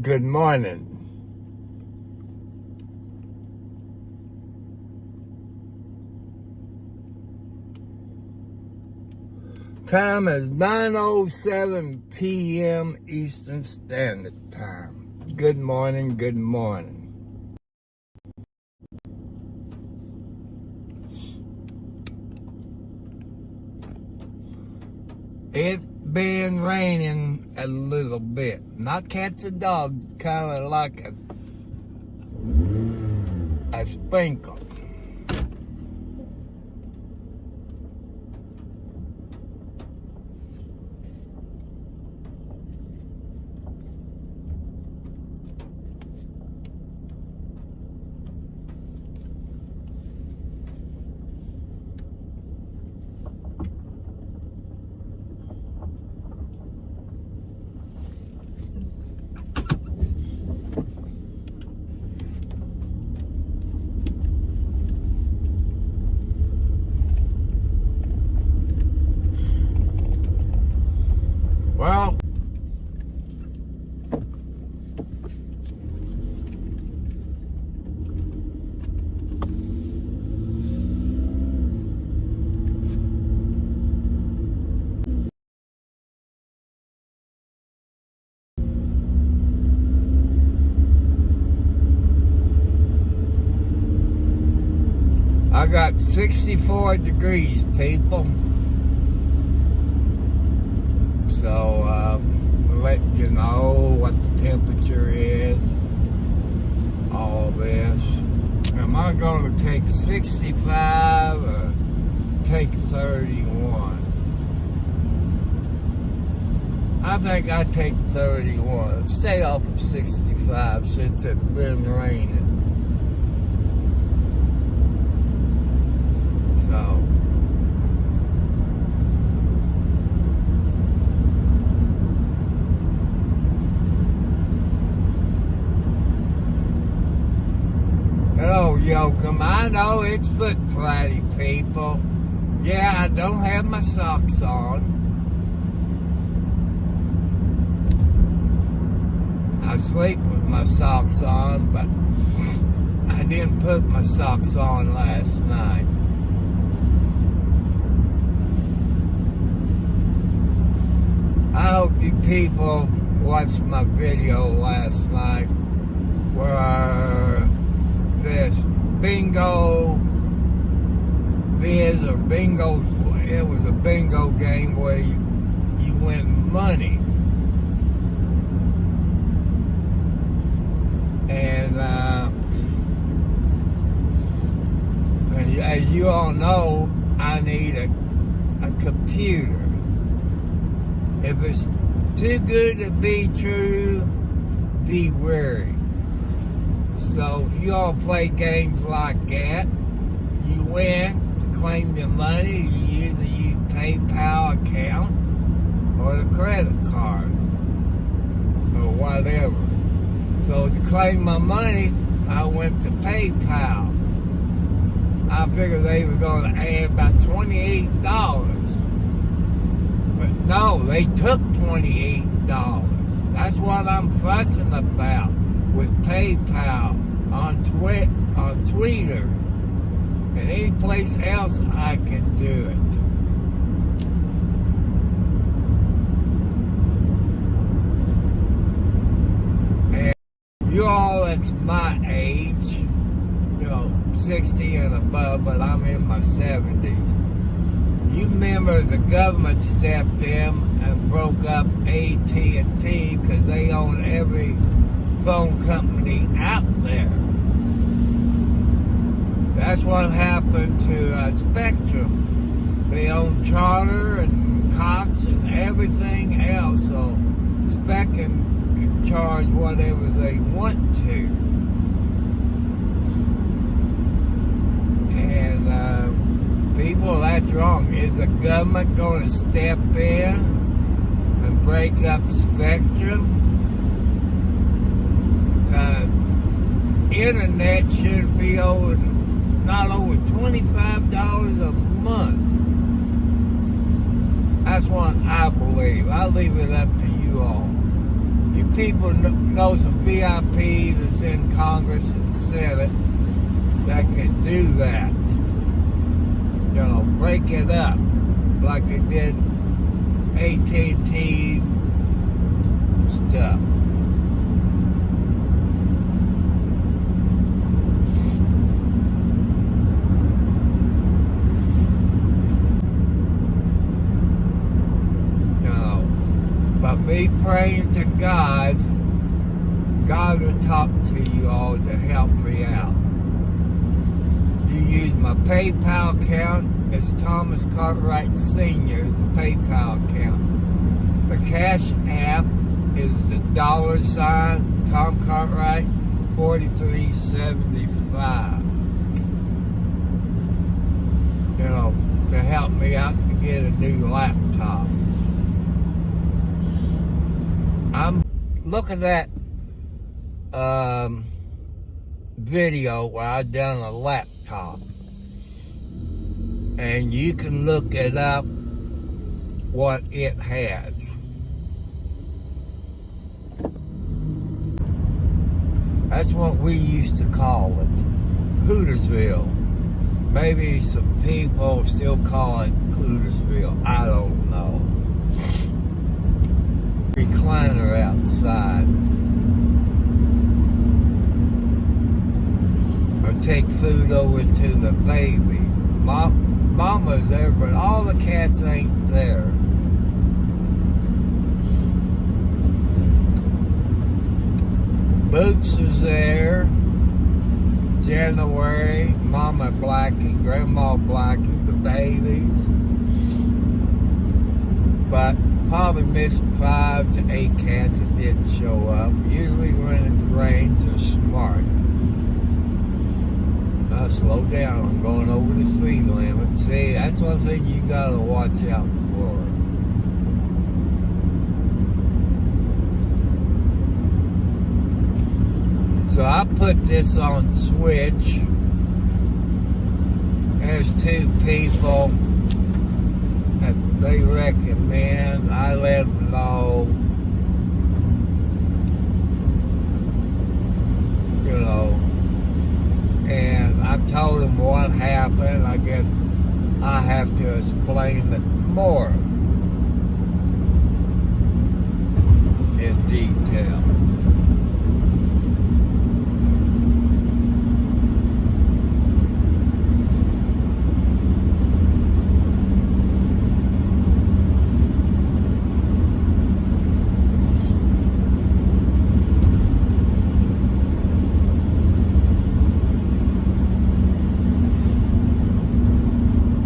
Good morning. Time is 9:07 p.m. Eastern Standard Time. Good morning, good morning. It's been raining a little bit. Not cats and dogs, kind of like a sprinkle. Well, I got 64 degrees, people. So, let you know what the temperature is, all this. Am I going to take 65 or take 31? I think I take 31. Stay off of 65 since it's been raining. So, hello, Yoakum. I know it's Foot Friday, people. Yeah, I don't have my socks on. I sleep with my socks on, but I didn't put my socks on last night. I hope you people watched my video last night where this bingo biz or bingo, it was a bingo game where you win money. And as you all know, I need a computer. If it's too good to be true, be wary. So if you all play games like that, you win to claim your money, you either use PayPal account or the credit card or whatever. So to claim my money, I went to PayPal. I figured they were going to add about $28. But no, they took $28. That's what I'm fussing about with PayPal on Twitter and any place else I can do it. And you all that's my age, 60 and above, but I'm in my 70s. You remember the government stepped in and broke up AT&T because they own every phone company out there. That's what happened to Spectrum. They own Charter and Cox and everything else, so Spectrum can charge whatever they want to. And people, that's wrong. Is the government going to step in and break up Spectrum? Internet should be not over $25 a month. That's what I believe. I'll leave it up to you all. You people know some VIPs that's in Congress and Senate that can do that. You know, break it up like they did AT&T stuff. But me praying to God, God will talk to you all to help me out. You use my PayPal account. It's Thomas Cartwright Sr. is the PayPal account. The Cash App is the $ tomcartwright4375. You know, to help me out to get a new laptop. I'm looking at video where I done a laptop, and you can look it up what it has. That's what we used to call it, Hootersville. Maybe some people still call it Hootersville. I don't know. Recliner outside, or take food over to the babies. Mama's there, but all the cats ain't there. Boots is there. January, Mama Blackie, Grandma Blackie, the babies. But probably missing 5 to 8 cats that didn't show up. Usually when it rains, they're smart. Now slow down, I'm going over the speed limit. See, that's one thing you gotta watch out for. So I put this on switch. There's 2 people that they recommend. I let them know, you know, and I told them what happened. I guess I have to explain it more in detail.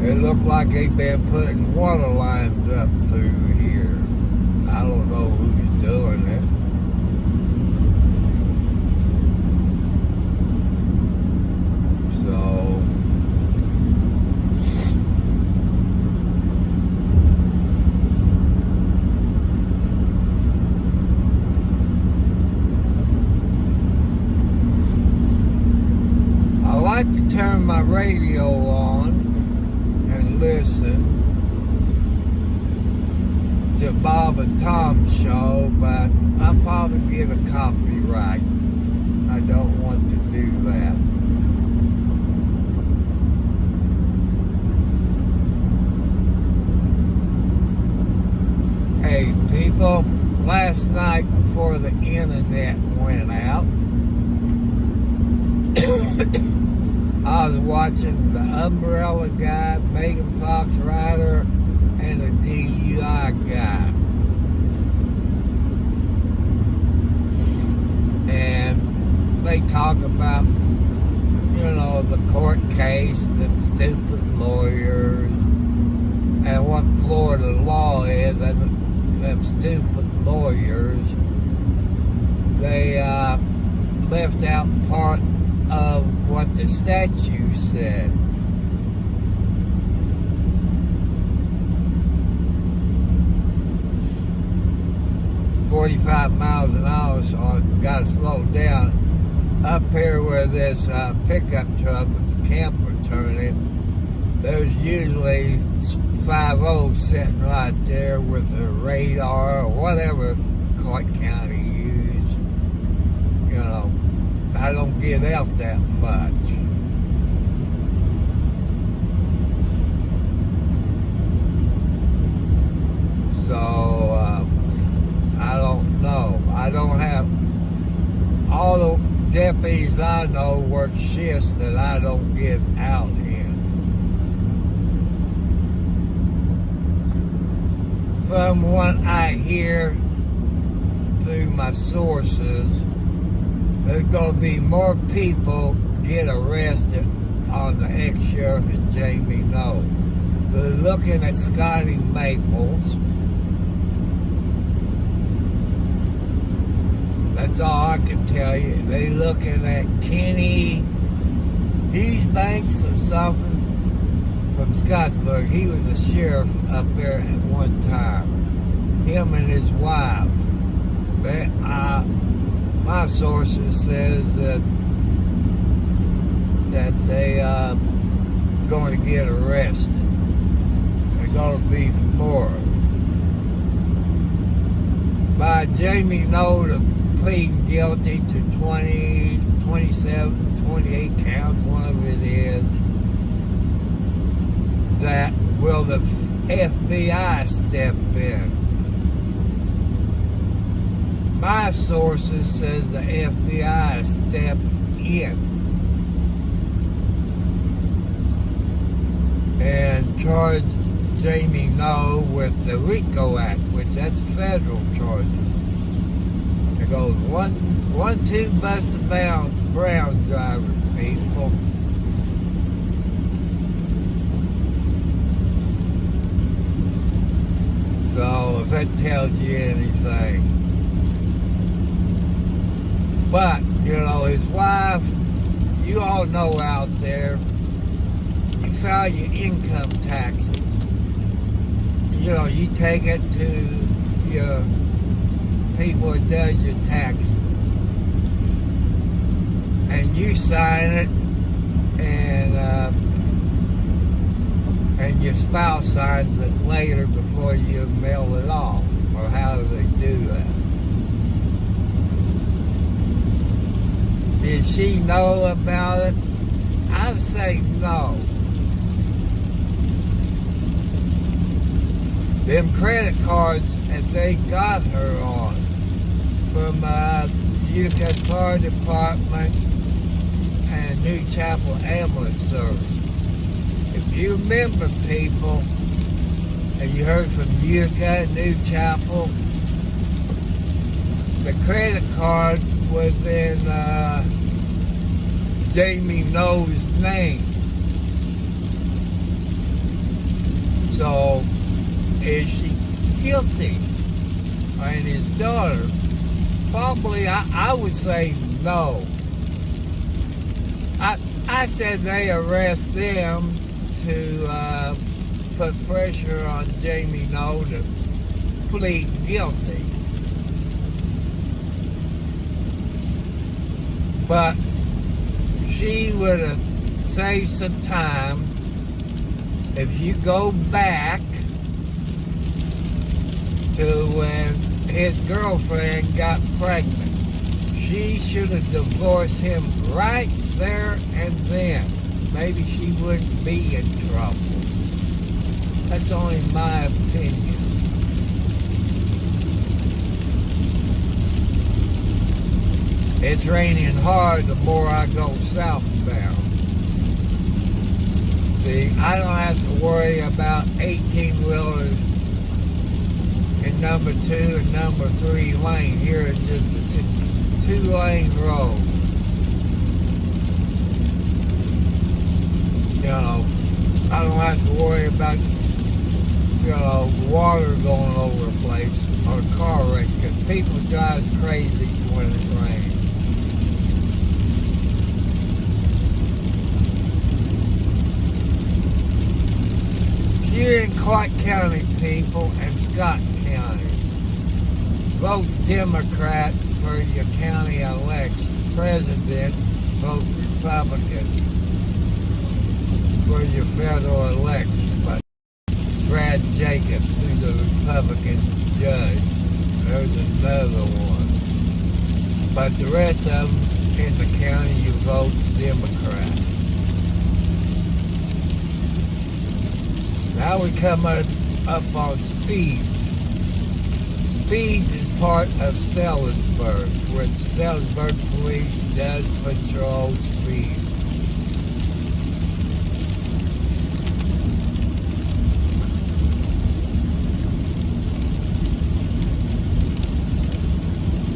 It looked like they've been putting water lines up through here. I don't know who's doing it. So, I like to turn my radio on and listen to Bob and Tom's show, but I'll probably get a copyright. I don't want to do that. Hey people, last night before the internet went out, I was watching the Umbrella guy, Megan Fox Rider, and the DUI guy. And they talk about, you know, the court case, the stupid lawyers, and what Florida law is, and them stupid lawyers. They left out part of what the statute said. "45 miles an hour, so I got to slow down." Up here where this pickup truck with the camper turning, there's usually 5-0 sitting right there with a radar or whatever Clark County uses. You know, I don't get out that much. So, I don't know. I don't have, all the deputies I know work shifts that I don't get out in. From what I hear through my sources, there's going to be more people get arrested on the ex-sheriff and Jamie Noe. They're looking at Scotty Maples. That's all I can tell you. They looking at Kenny Banks or something from Scottsburg. He was a sheriff up there at one time. Him and his wife. But my sources says that they going to get arrested. They're going to be more. By Jamie Noe to pleading guilty to 20, 27, 28 counts, whatever it is, that will the FBI step in? My sources says the FBI step in and charge Jamie Noe with the RICO Act, which that's federal charges. It goes 1-2 Buster Brown drivers, people. So if that tells you anything. But, you know, his wife, you all know out there, you file your income taxes. You know, you take it to your people that does your taxes. And you sign it, and your spouse signs it later before you mail it off, or however they do that. Did she know about it? I would say no. Them credit cards that they got her on from Utica Fire Department and New Chapel Ambulance Service. If you remember, people, and you heard from Utica, New Chapel, the credit card was in Jamie Noe's name. So, is she guilty? And his daughter? Probably, I would say no. I said they arrest them to put pressure on Jamie Noe to plead guilty. But she would have saved some time if you go back to when his girlfriend got pregnant. She should have divorced him right there and then. Maybe she wouldn't be in trouble. That's only my opinion. It's raining hard the more I go southbound. See, I don't have to worry about 18-wheelers in number 2 and number 3 lane. Here is just a two-lane road. You know, I don't have to worry about, you know, water going over the place or car wreck, because people drive crazy when it rains. You're in Clark County, people, and Scott County. Vote Democrat for your county election. President, vote Republican for your federal election. But Brad Jacobs, who's a Republican judge. There's another one. but the rest of them in the county you vote Democrat. Now we come up on Speeds. Speeds is part of Sellersburg, which Sellersburg Police does patrol Speeds.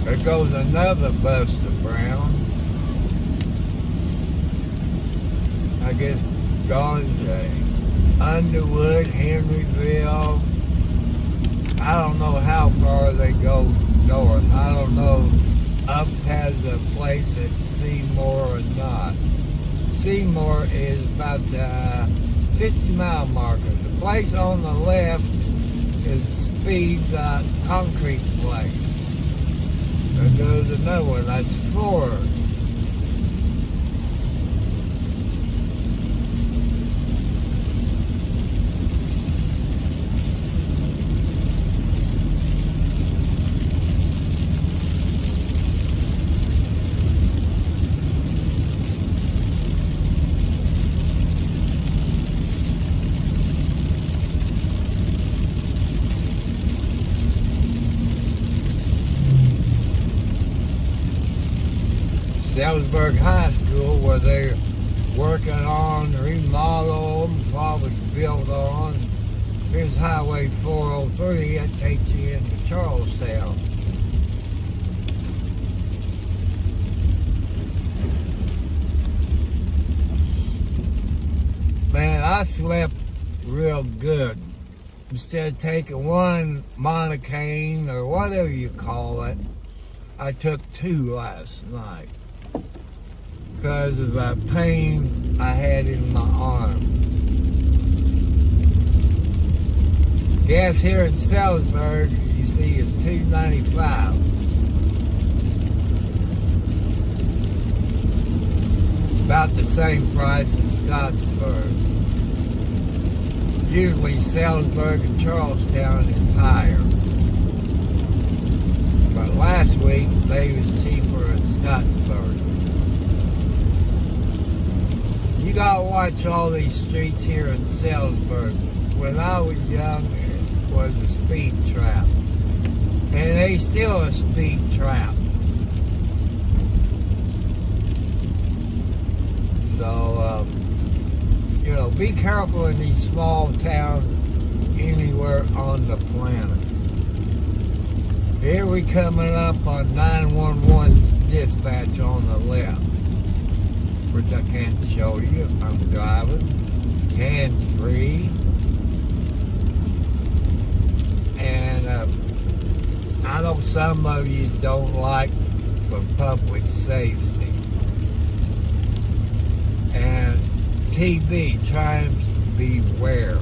There goes another Buster Brown. I guess Gonzaga, Underwood, Henryville. I don't know how far they go north. I don't know up has a place at Seymour or not. Seymour is about the 50-mile marker. The place on the left is Speed's concrete place. There goes another one, that's 4. Sellersburg High School, where they're working on remodel them, probably built on. Here's Highway 403 that takes you into Charlestown. Man, I slept real good. Instead of taking one monocaine or whatever you call it, I took 2 last night because of the pain I had in my arm. Gas here in Sellersburg, you see, is $2.95. About the same price as Scottsburg. Usually Sellersburg and Charlestown is higher. But last week, they was cheaper in Scottsburg. You gotta watch all these streets here in Sellersburg. When I was young, it was a speed trap. And they still a speed trap. So, you know, be careful in these small towns anywhere on the planet. Here we coming up on 911's dispatch on the left, which I can't show you. I'm driving, hands-free, and I know some of you don't like for public safety. And TB, Triumphs Beware.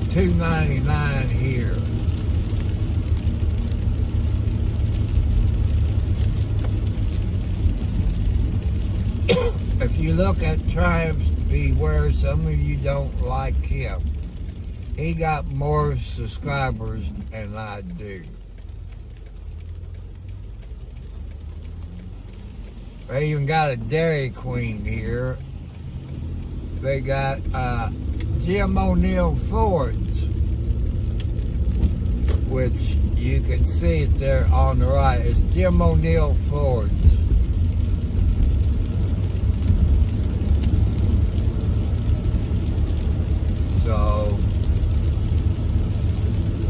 $2.99 here. If you look at Triumphs Beware, some of you don't like him. He got more subscribers than I do. They even got a Dairy Queen here. They got Jim O'Neill Fords, which you can see it there on the right. It's Jim O'Neill Fords. So,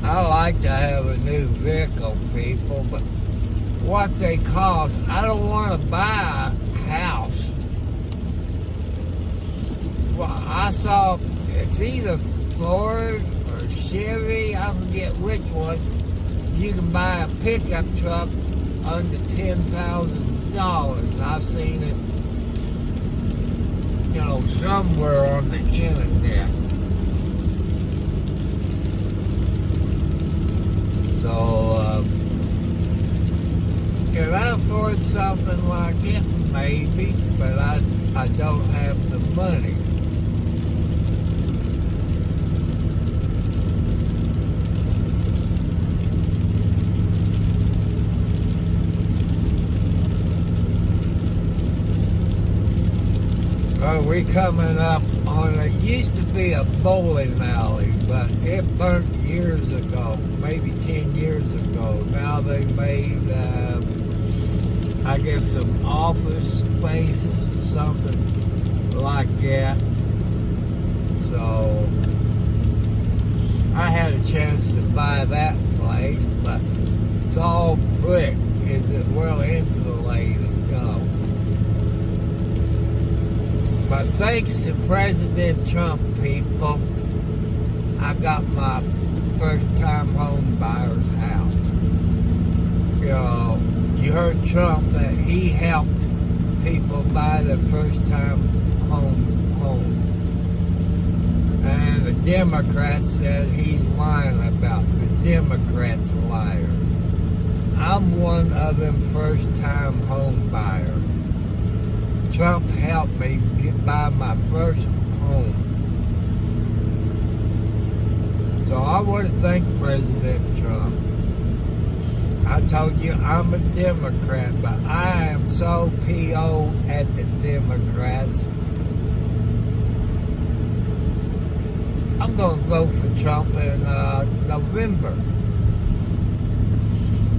I like to have a new vehicle, people, but what they cost, I don't want to buy a house. Well, I saw it's either Ford or Chevy, I forget which one. You can buy a pickup truck under $10,000. I've seen it, you know, somewhere on the internet. So, can I afford something like it? Maybe, but I don't have the money. we coming up on it used to be a bowling alley, but it burnt years ago, maybe 10 years ago. Now they made, I guess, some office spaces or something like that. So I had a chance to buy that place, but it's all brick. Is it well insulated? No. But thanks to President Trump, people, I got my first-time home buyer's house. You know, you heard Trump that he helped people buy their first-time home. And the Democrats said he's lying about it. The Democrats liar. I'm one of them first-time home buyers. Trump helped me buy my first home. So I want to thank President Trump. I told you I'm a Democrat, but I am so P.O. at the Democrats. I'm going to vote for Trump in November.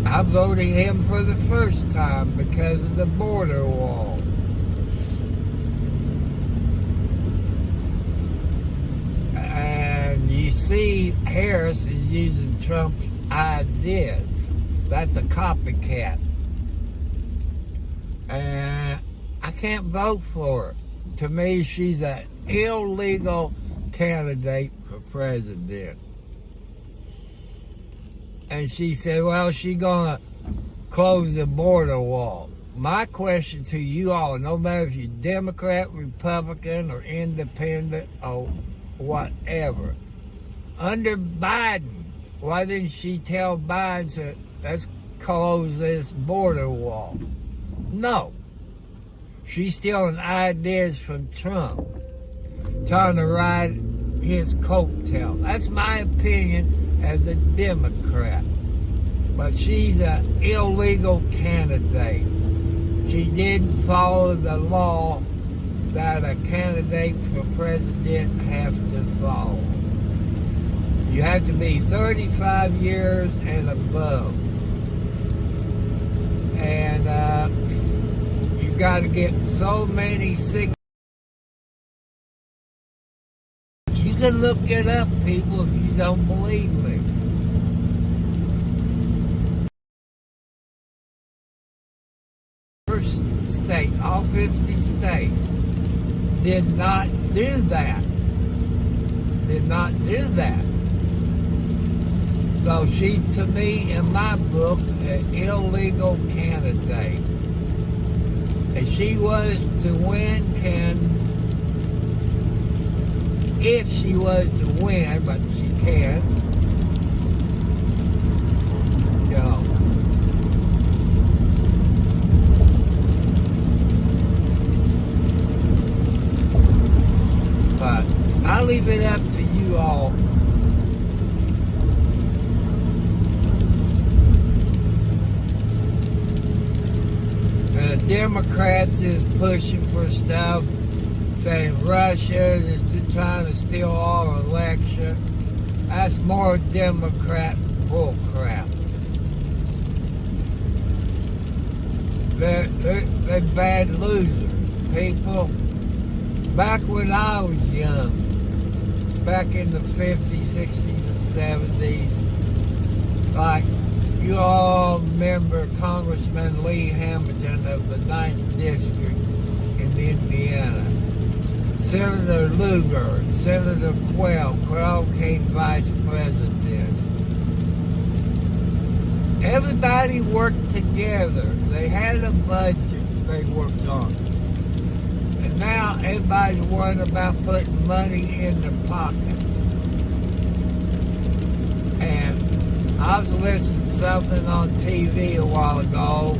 I'm voting him for the first time because of the border wall. And you see Harris is using Trump's ideas. That's a copycat. And I can't vote for her. To me, she's an illegal candidate for president. And she said, well, she's going to close the border wall. My question to you all, no matter if you're Democrat, Republican, or Independent, or whatever, under Biden, why didn't she tell Biden, to, let's close this border wall? No. She's stealing ideas from Trump, trying to ride his coattail. That's my opinion as a Democrat. But she's an illegal candidate. She didn't follow the law that a candidate for president has to follow. You have to be 35 years and above. And you got to get so many signatures. You can look it up, people, if you don't believe me. First state, all 50 states, did not do that. Did not do that. So she's, to me, in my book, an illegal candidate. If she was to win, if she was to win, but she can't, go. But I'll leave it up to you all. The Democrats is pushing for stuff, saying Russia is trying to steal our election. That's more Democrat bullcrap. They're bad losers, people. Back when I was young, back in the 50s, 60s, and 70s, like you all remember Congressman Lee Hamilton of the 9th District in Indiana. Senator Lugar, Senator Quayle. Quayle became vice president. Everybody worked together. They had a budget they worked on. And now everybody's worried about putting money in their pockets. And I was listening to something on TV a while ago.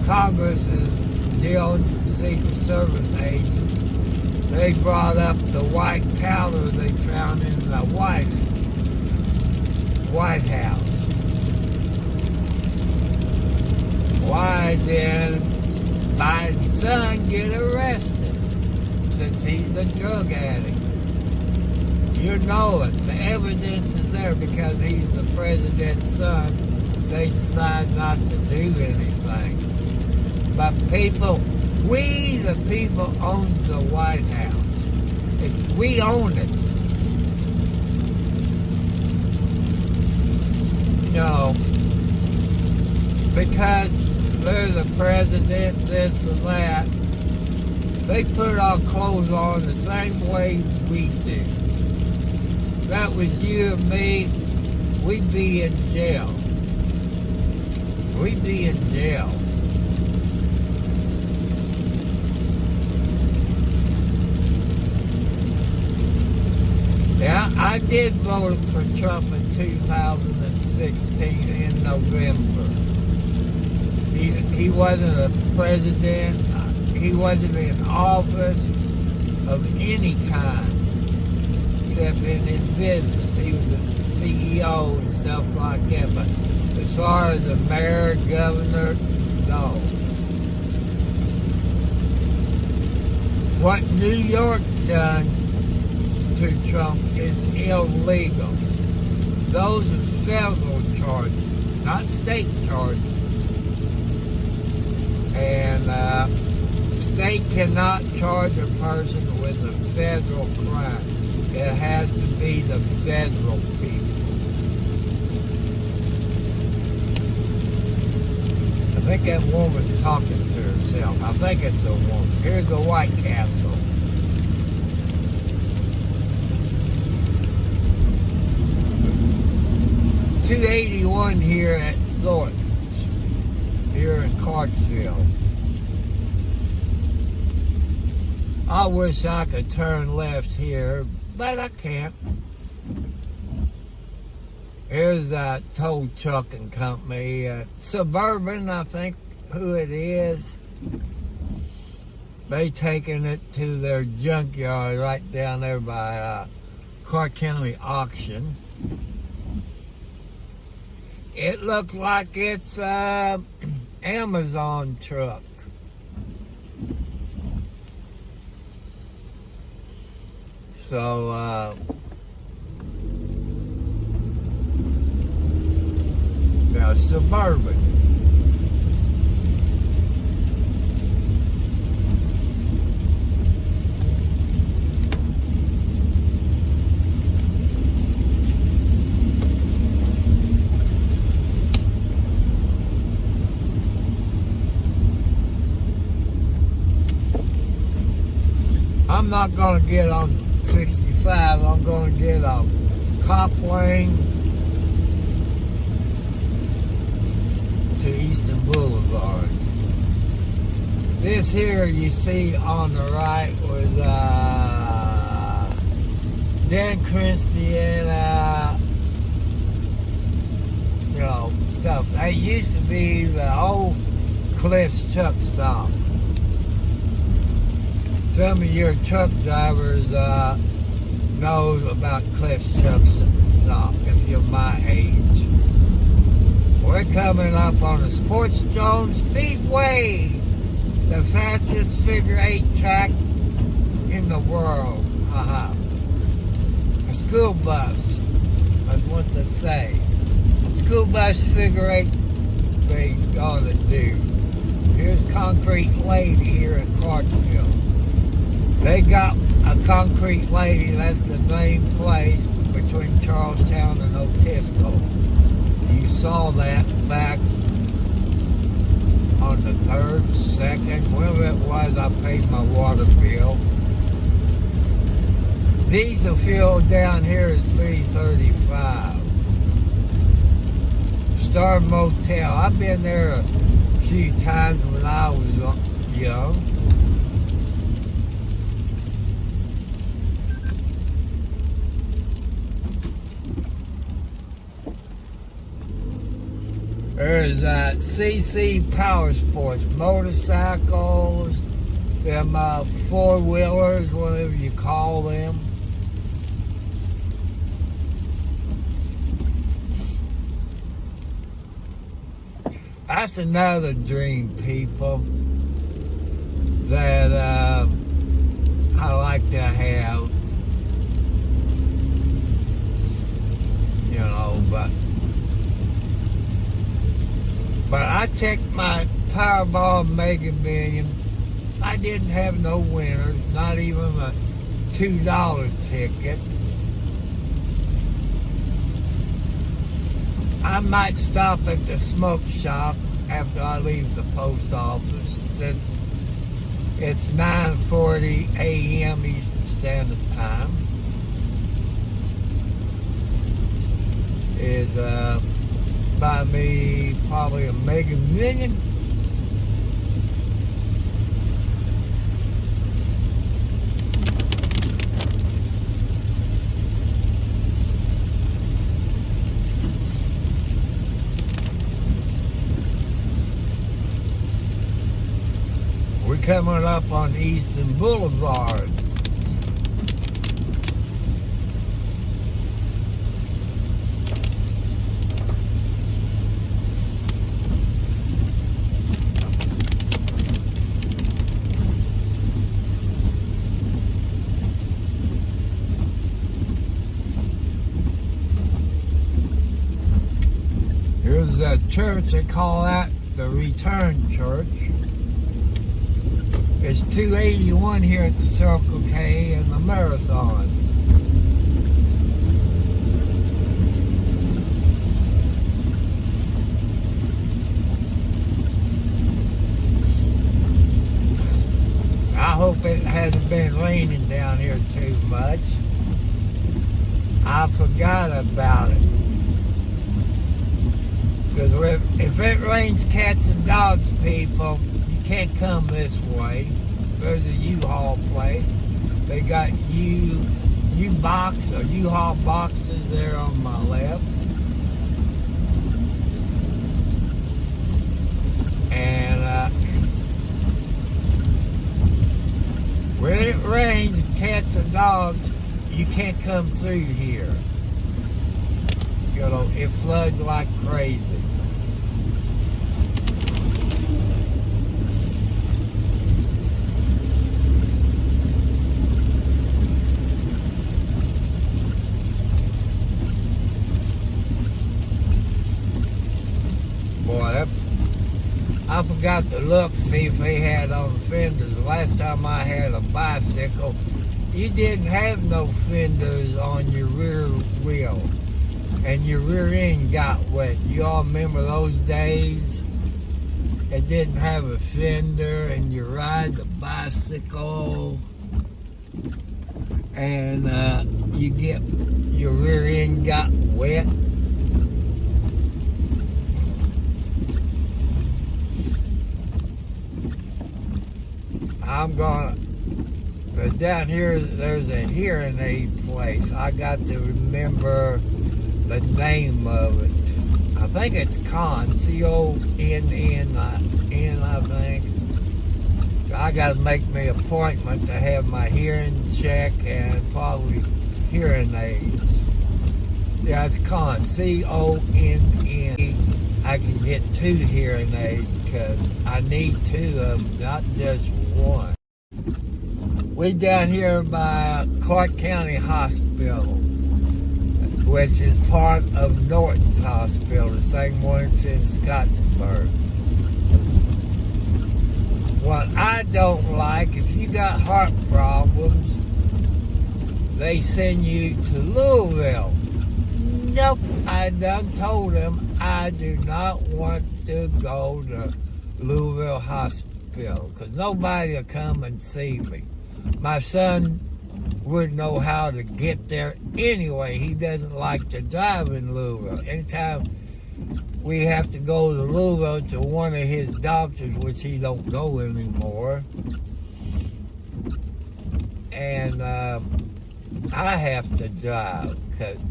Congress is dealing some Secret Service agents. They brought up the white powder they found in the White House. Why did Biden's son get arrested? since he's a drug addict. You know it. The evidence is there because he's the president's son. They decide not to do anything. But people, we the people owns the White House. We own it. No. Because they're the president, this and that. They put our clothes on the same way we do. If that was you and me, we'd be in jail. We'd be in jail. Yeah, I did vote for Trump in 2016 in November. He wasn't a president. He wasn't in office of any kind, except in his business. He was a CEO and stuff like that. But as far as a mayor, governor, no. What New York done to Trump is illegal. Those are federal charges, not state charges. And state cannot charge a person with a federal crime. It has to be the federal people. I think that woman's talking to herself. I think it's a woman. Here's the White Castle. .281 here at Thornton's, here in Clarksville. I wish I could turn left here, but I can't. Here's a tow trucking company, Suburban, I think who it is. They taking it to their junkyard right down there by Clark County Auction. It looks like it's Amazon truck. So, now Suburban. I'm not going to get on 65. I'm going to get on Cop Lane to Eastern Boulevard. This here you see on the right was Dan Christie and you know, stuff. That used to be the old Cliff's truck stop. Some of your truck drivers knows about Cliff's truck stop if you're my age. We're coming up on the Sports Dome Speedway, the fastest figure 8 track in the world. Haha. A school bus, that's what they say. School bus figure 8 they ought to do. Here's Concrete Lady here in Clarksville. They got a Concrete Lady, that's the main place between Charlestown and Otisco. You saw that back on the 3rd, 2nd, whatever it was, I paid my water bill. Diesel fuel down here is $3.35. Star Motel, I've been there a few times when I was young. There's CC Power Sports, motorcycles, them four-wheelers, whatever you call them. That's another dream, people, that I like to have, you know, but I checked my Powerball Mega Million. I didn't have no winners, not even a $2 ticket. I might stop at the smoke shop after I leave the post office, since it's 9:40 a.m. Eastern Standard Time. Is buy me probably a Mega Million. We're coming up on Eastern Boulevard. Here's a church, they call that the Return Church. It's 281 here at the Circle K and the Marathon. I hope it hasn't been raining down here too much. I forgot about it. Because if it rains cats and dogs, people, you can't come this way. There's a U-Haul place. They got U-Box or U-Haul boxes there on my left. And when it rains cats and dogs, you can't come through here. You know, it floods like crazy. Boy, I forgot to look, see if they had on fenders. The last time I had a bicycle, you didn't have no fenders on your rear wheel. And your rear end got wet. You all remember those days? It didn't have a fender, and you ride the bicycle, and your rear end got wet. Down here, there's a hearing aid place. I got to remember the name of it. I think it's Conn, C-O-N-N, I think. I got to make me an appointment to have my hearing check and probably hearing aids. Yeah, it's Conn, C-O-N-N. I can get 2 hearing aids because I need 2 of them, not just one. We're down here by Clark County Hospital, which is part of Norton's Hospital, the same one that's in Scottsburg. What I don't like, if you got heart problems, they send you to Louisville. Nope, I done told them I do not want to go to Louisville Hospital because nobody will come and see me. My son wouldn't know how to get there anyway. He doesn't like to drive in Louisville. Anytime we have to go to Louisville to one of his doctors, which he don't go anymore, and I have to drive. Cause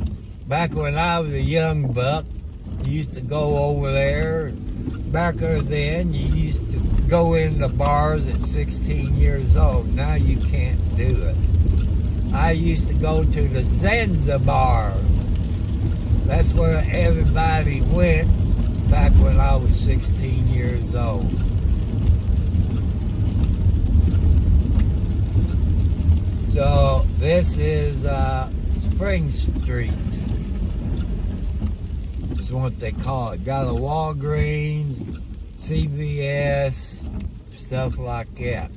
back when I was a young buck, you used to go over there. Back then, you used to go into bars at 16 years old. Now you can't do it. I used to go to the Zanzibar. That's where everybody went back when I was 16 years old. So this is Spring Street. Is what they call it. Got a Walgreens, CVS, stuff like that.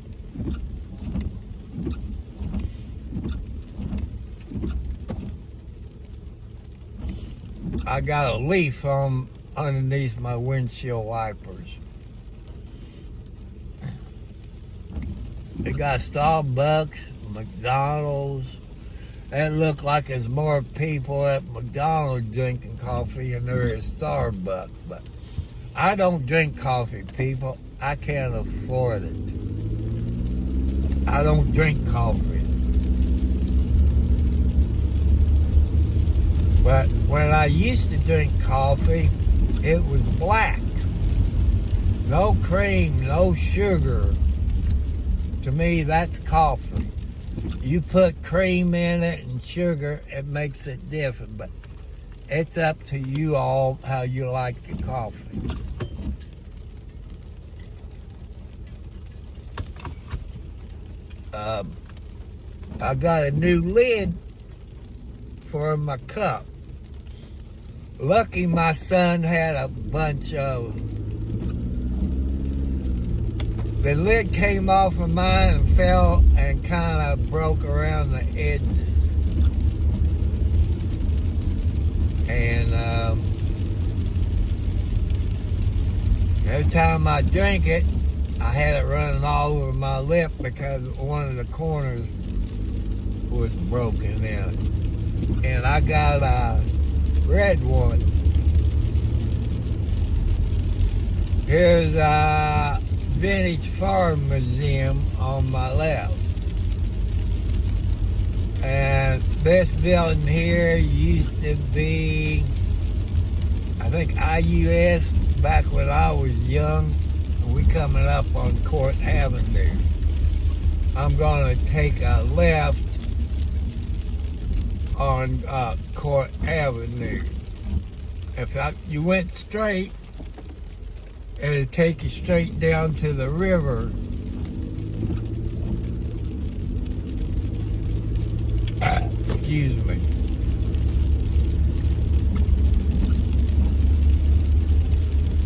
I got a leaf underneath my windshield wipers. They got Starbucks, McDonald's. It looked like there's more people at McDonald's drinking coffee than there is Starbucks. But I don't drink coffee, people. I can't afford it. I don't drink coffee. But when I used to drink coffee, it was black. No cream, no sugar. To me, that's coffee. You put cream in it and sugar, it makes it different. But it's up to you all how you like your coffee. I got a new lid for my cup. Lucky my son had a bunch of them. The lid came off of mine and fell and kind of broke around the edges. And every time I drink it, I had it running all over my lip because one of the corners was broken in it. And I got a red one. Here's a Vintage Farm Museum on my left. And this building here used to be, I think, IUS back when I was young. We coming up on Court Avenue. I'm going to take a left on Court Avenue. If you went straight, it'd take you straight down to the river. Excuse me.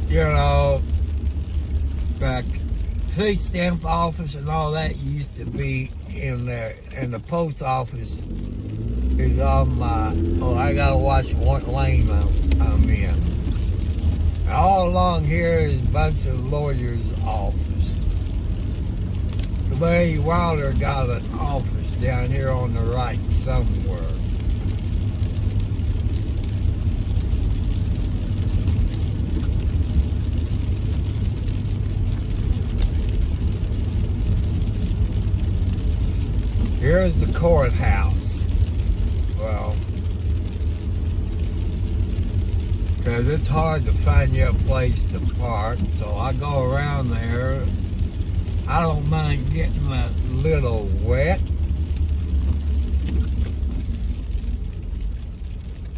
You know, back food stamp office and all that used to be in there, and the post office is on my, I gotta watch what lane I'm in. And all along here is a bunch of lawyers' office. Larry Wilder got an office down here on the right somewhere. Here's the courthouse. Well, because it's hard to find you a place to park, so I go around there. I don't mind getting a little wet.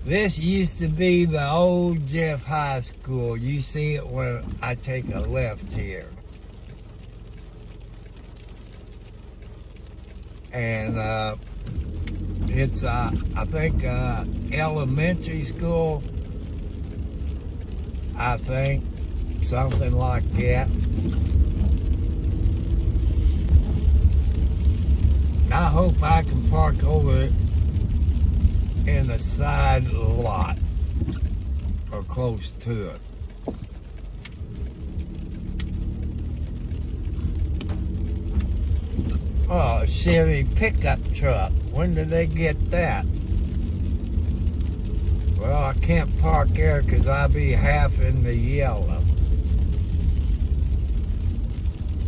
This used to be the old Jeff High School. You see it when I take a left here. And it's, I think, elementary school, I think, something like that. I hope I can park over in the side lot or close to it. Oh, a Chevy pickup truck. When did they get that? Well, I can't park there because I'll be half in the yellow.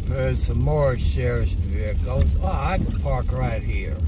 There's some more sheriff's vehicles. Oh, I can park right here.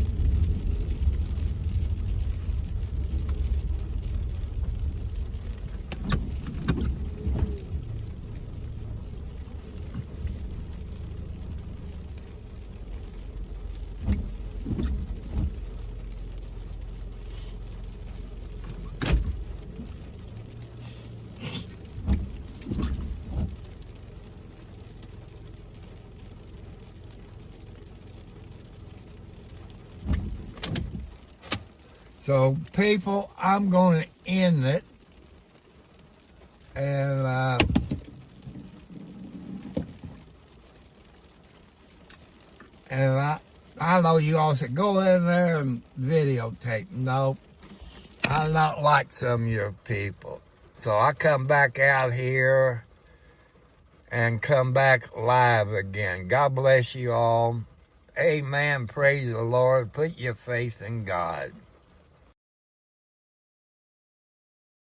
So, people, I'm going to end it. And I know you all said, go in there and videotape. No, I'm not like some of your people. So I come back out here and come back live again. God bless you all. Amen. Praise the Lord. Put your faith in God.